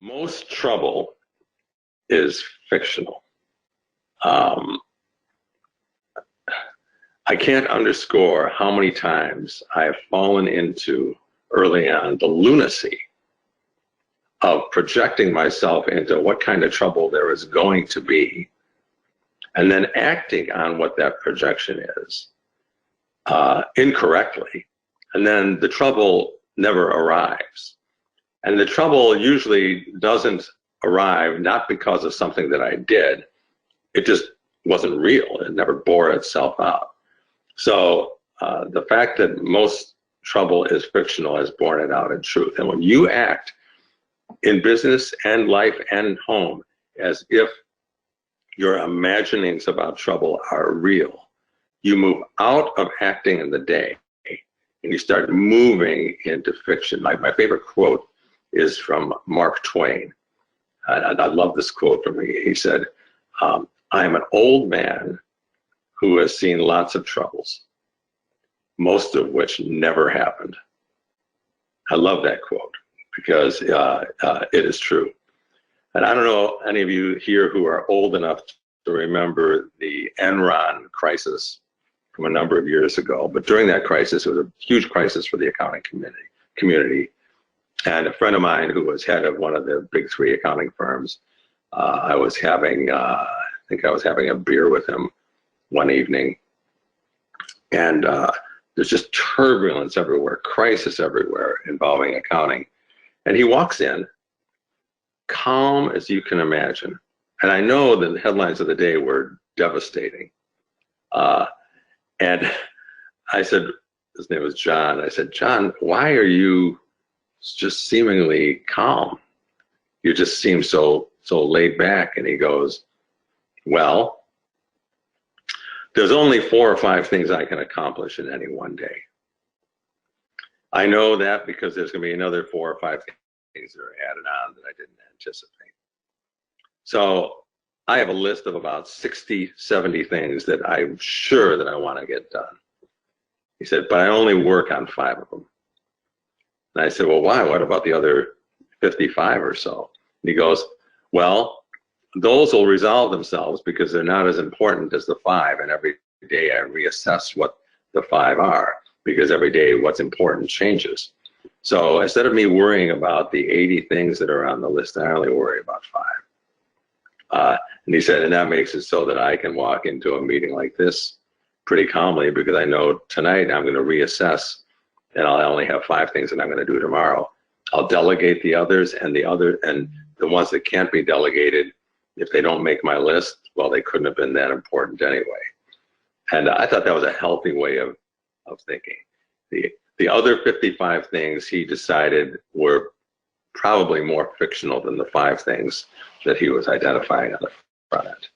Most trouble is fictional. Um, I can't underscore how many times I have fallen into early on the lunacy of projecting myself into what kind of trouble there is going to be, and then acting on what that projection is incorrectly, and then the trouble never arrives. And the trouble usually doesn't arrive not because of something that I did, it just wasn't real, it never bore itself out. So the fact that most trouble is fictional has borne it out in truth. And when you act in business and life and home as if your imaginings about trouble are real, you move out of acting in the day and you start moving into fiction. My favorite quote is from Mark Twain. I love this quote from him. He said, I am an old man who has seen lots of troubles, most of which never happened. I love that quote because it is true. And I don't know any of you here who are old enough to remember the Enron crisis from a number of years ago, but during that crisis, it was a huge crisis for the accounting community. And a friend of mine who was head of one of the big three accounting firms, I think I was having a beer with him one evening, and there's just turbulence everywhere, crisis everywhere involving accounting. And he walks in, calm as you can imagine. And I know the headlines of the day were devastating. And I said, his name was John, I said, John, why are you just seemingly calm? You just seem so laid back. And he goes, well, there's only 4 or 5 things I can accomplish in any one day. I know that because there's going to be another 4 or 5 things that are added on that I didn't anticipate. So I have a list of about 60, 70 things that I'm sure that I want to get done. He said, but I only work on 5 of them. And I said, well, why? What about the other 55 or so? And he goes, well, those will resolve themselves because they're not as important as the 5. And every day I reassess what the 5 are, because every day what's important changes. So instead of me worrying about the 80 things that are on the list, I only worry about 5. And he said, and that makes it so that I can walk into a meeting like this pretty calmly, because I know tonight I'm going to reassess and I'll only have 5 things that I'm going to do tomorrow. I'll delegate the others, and the ones that can't be delegated, if they don't make my list, well, they couldn't have been that important anyway. And I thought that was a healthy way of thinking. The other 55 things he decided were probably more fictional than the 5 things that he was identifying on the front end.